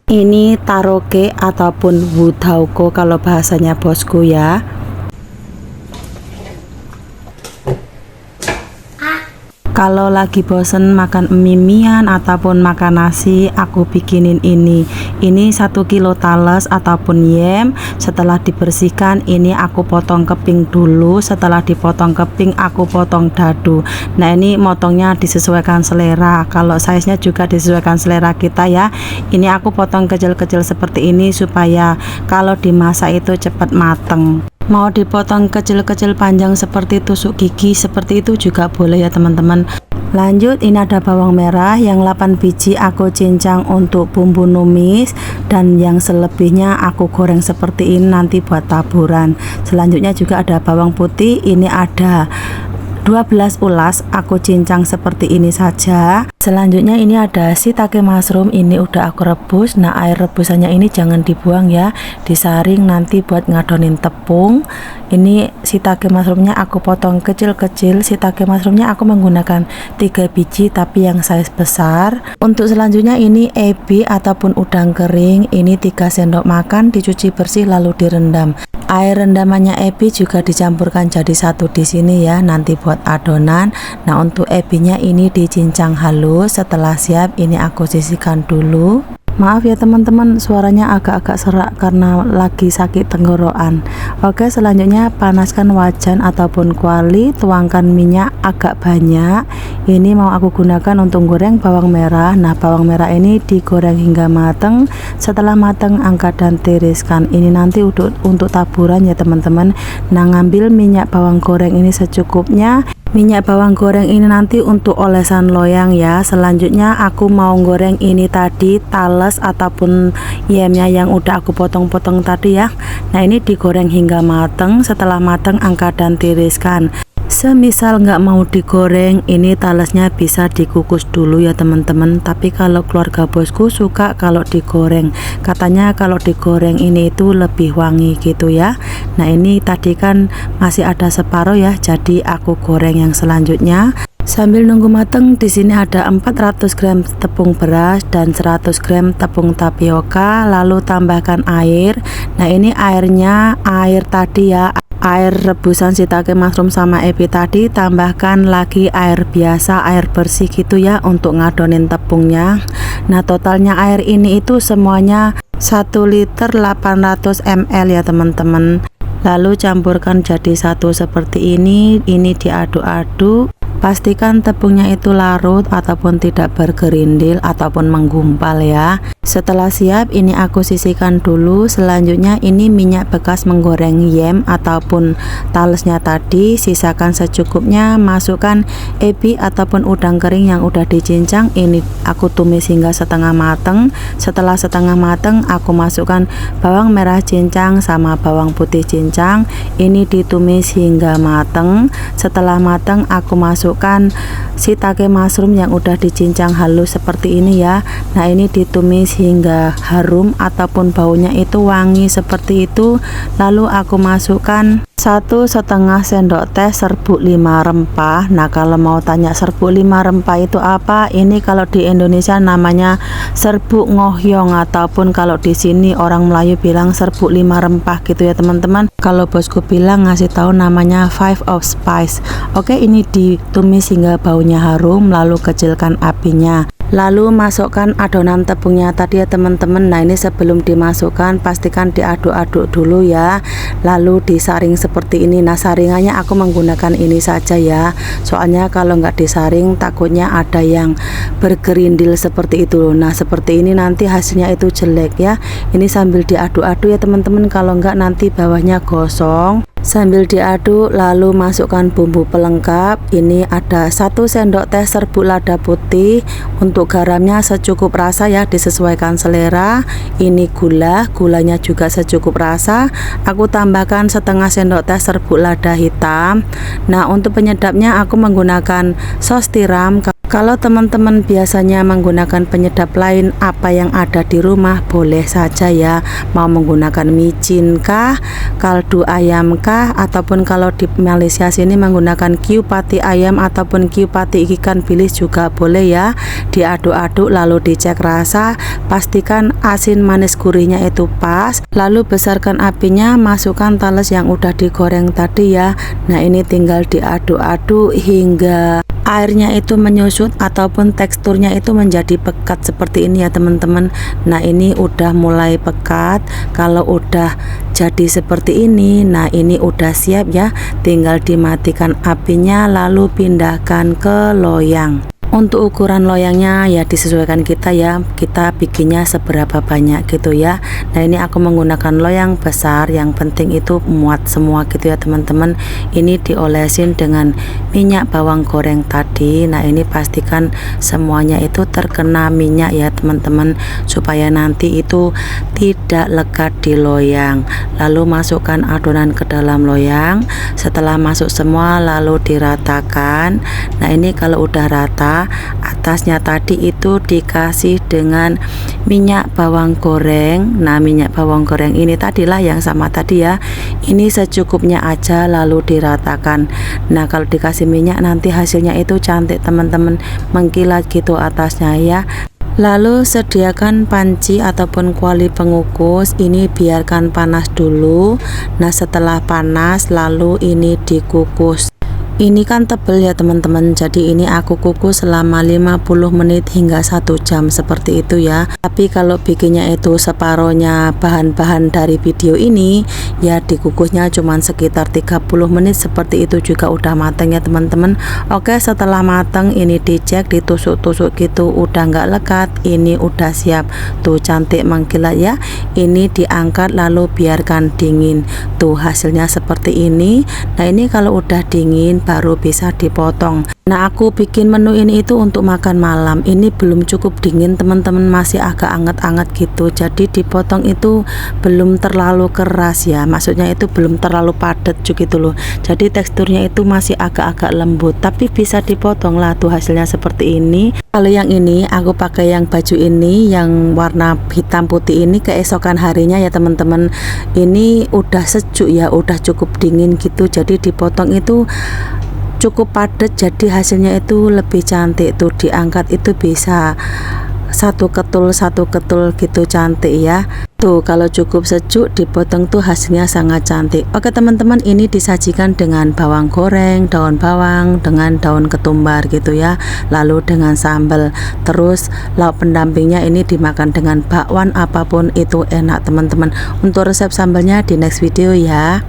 Ini taroke ataupun wudauko kalau bahasanya bosku ya. Kalau lagi bosen makan mie-mian ataupun makan nasi, aku bikinin ini. Ini 1 kilo tales ataupun yem. Setelah dibersihkan, ini aku potong keping dulu. Setelah dipotong keping, aku potong dadu. Nah, ini motongnya disesuaikan selera. Kalau size-nya juga disesuaikan selera kita ya. Ini aku potong kecil-kecil seperti ini supaya kalau dimasak itu cepat mateng. Mau dipotong kecil-kecil panjang seperti tusuk gigi seperti itu juga boleh ya teman-teman. Lanjut, ini ada bawang merah yang 8 biji aku cincang untuk bumbu numis, dan yang selebihnya aku goreng seperti ini nanti buat taburan. Selanjutnya juga ada bawang putih, ini ada 12 ulas aku cincang seperti ini saja. Selanjutnya ini ada shiitake mushroom, ini udah aku rebus. Nah, air rebusannya ini jangan dibuang ya, disaring nanti buat ngadonin tepung. Ini shiitake mushroomnya aku potong kecil-kecil. Shiitake mushroomnya aku menggunakan 3 biji tapi yang size besar. Untuk selanjutnya ini ebi ataupun udang kering, ini 3 sendok makan, dicuci bersih lalu direndam. Air rendamannya ebi juga dicampurkan jadi satu di sini ya, nanti buat adonan. Nah, untuk ebinya ini dicincang halus. Setelah siap, ini aku sisihkan dulu. Maaf ya teman-teman, suaranya agak-agak serak karena lagi sakit tenggorokan. Oke, selanjutnya panaskan wajan ataupun kuali, tuangkan minyak agak banyak. Ini mau aku gunakan untuk goreng bawang merah. Nah, bawang merah ini digoreng hingga mateng. Setelah mateng, angkat dan tiriskan. Ini nanti untuk taburan ya teman-teman. Nah, ngambil minyak bawang goreng ini secukupnya. Minyak bawang goreng ini nanti untuk olesan loyang ya. Selanjutnya aku mau goreng ini tadi tales ataupun yemnya yang udah aku potong-potong tadi ya. Nah, ini digoreng hingga mateng. Setelah mateng, angkat dan tiriskan. Semisal nggak mau digoreng, ini talesnya bisa dikukus dulu ya teman-teman. Tapi kalau keluarga bosku suka kalau digoreng, katanya kalau digoreng ini itu lebih wangi gitu ya. Nah, ini tadi kan masih ada separuh ya, jadi aku goreng yang selanjutnya. Sambil nunggu mateng, di sini ada 400 gram tepung beras dan 100 gram tepung tapioka, lalu tambahkan air. Nah, ini airnya air tadi ya, air rebusan shiitake mushroom sama ebi tadi, tambahkan lagi air biasa, air bersih gitu ya untuk ngadonin tepungnya. Nah, totalnya air ini itu semuanya 1 liter 800 ml ya teman-teman. Lalu campurkan jadi satu seperti ini diaduk-aduk. Pastikan tepungnya itu larut ataupun tidak bergerindil ataupun menggumpal ya. Setelah siap, ini aku sisihkan dulu. Selanjutnya ini minyak bekas menggoreng yem ataupun talesnya tadi, sisakan secukupnya. Masukkan ebi ataupun udang kering yang udah dicincang, ini aku tumis hingga setengah mateng. Setelah setengah mateng, aku masukkan bawang merah cincang sama bawang putih cincang, ini ditumis hingga mateng. Setelah mateng, aku masukkan shiitake mushroom yang udah dicincang halus seperti ini ya. Nah, ini ditumis hingga harum ataupun baunya itu wangi seperti itu. Lalu aku masukkan 1,5 sendok teh serbuk 5 rempah. Nah, kalau mau tanya serbuk 5 rempah itu apa, ini kalau di Indonesia namanya serbuk ngohyong ataupun kalau di sini orang Melayu bilang serbuk 5 rempah gitu ya teman-teman. Kalau bosku bilang ngasih tahu namanya 5 of spice. Oke, ini ditumis hingga baunya harum, lalu kecilkan apinya. Lalu masukkan adonan tepungnya tadi ya teman-teman. Nah, ini sebelum dimasukkan pastikan diaduk-aduk dulu ya, lalu disaring seperti ini. Nah, saringannya aku menggunakan ini saja ya, soalnya kalau nggak disaring takutnya ada yang bergerindil seperti itu. Nah, seperti ini nanti hasilnya itu jelek ya. Ini sambil diaduk-aduk ya teman-teman, kalau nggak nanti bawahnya gosong. Sambil diaduk, lalu masukkan bumbu pelengkap. Ini ada 1 sendok teh serbuk lada putih. Untuk garamnya secukup rasa ya, disesuaikan selera. Ini gulanya juga secukup rasa. Aku tambahkan setengah sendok teh serbuk lada hitam. Nah, untuk penyedapnya aku menggunakan sos tiram. Kalau teman-teman biasanya menggunakan penyedap lain apa yang ada di rumah boleh saja ya, mau menggunakan micin kah, kaldu ayam kah, ataupun kalau di Malaysia sini menggunakan kiu pati ayam ataupun kiu pati ikan bilis juga boleh ya. Diaduk-aduk lalu dicek rasa, pastikan asin manis gurihnya itu pas, lalu besarkan apinya, masukkan tales yang udah digoreng tadi ya. Nah ini tinggal diaduk-aduk hingga airnya itu menyusut ataupun teksturnya itu menjadi pekat seperti ini ya teman-teman. Nah ini udah mulai pekat. Kalau udah jadi seperti ini, nah ini udah siap ya, tinggal dimatikan apinya lalu pindahkan ke loyang. Untuk ukuran loyangnya ya disesuaikan kita ya, kita bikinnya seberapa banyak gitu ya. Nah ini aku menggunakan loyang besar, yang penting itu muat semua gitu ya teman-teman. Ini diolesin dengan minyak bawang goreng tadi. Nah ini pastikan semuanya itu terkena minyak ya teman-teman, supaya nanti itu tidak lekat di loyang. Lalu masukkan adonan ke dalam loyang. Setelah masuk semua lalu diratakan. Nah ini kalau udah rata, atasnya tadi itu dikasih dengan minyak bawang goreng. Nah minyak bawang goreng ini tadilah yang sama tadi ya, ini secukupnya aja lalu diratakan. Nah kalau dikasih minyak nanti hasilnya itu cantik teman-teman, mengkilat gitu atasnya ya. Lalu sediakan panci ataupun kuali pengukus, ini biarkan panas dulu. Nah setelah panas lalu ini dikukus. Ini kan tebel ya teman-teman, jadi ini aku kukus selama 50 menit hingga 1 jam seperti itu ya. Tapi kalau bikinnya itu separohnya bahan-bahan dari video ini ya, dikukusnya cuman sekitar 30 menit seperti itu juga udah mateng ya teman-teman. Oke, setelah mateng ini dicek, ditusuk-tusuk gitu udah nggak lekat, ini udah siap tuh, cantik mengkilat ya. Ini diangkat lalu biarkan dingin tuh, hasilnya seperti ini. Nah ini kalau udah dingin baru bisa dipotong. Nah aku bikin menu ini itu untuk makan malam, ini belum cukup dingin teman-teman, masih agak anget-anget gitu, jadi dipotong itu belum terlalu keras ya, maksudnya itu belum terlalu padat gitu loh, jadi teksturnya itu masih agak-agak lembut, tapi bisa dipotong lah tuh, hasilnya seperti ini. Kalau yang ini aku pakai yang baju ini yang warna hitam putih ini keesokan harinya ya teman-teman, ini udah sejuk ya, udah cukup dingin gitu, jadi dipotong itu cukup padat, jadi hasilnya itu lebih cantik tuh, diangkat itu bisa satu ketul gitu, cantik ya tuh. Kalau cukup sejuk dipotong tuh hasilnya sangat cantik. Oke teman-teman, ini disajikan dengan bawang goreng, daun bawang dengan daun ketumbar gitu ya, lalu dengan sambal, terus lauk pendampingnya ini dimakan dengan bakwan apapun itu enak teman-teman. Untuk resep sambalnya di next video ya.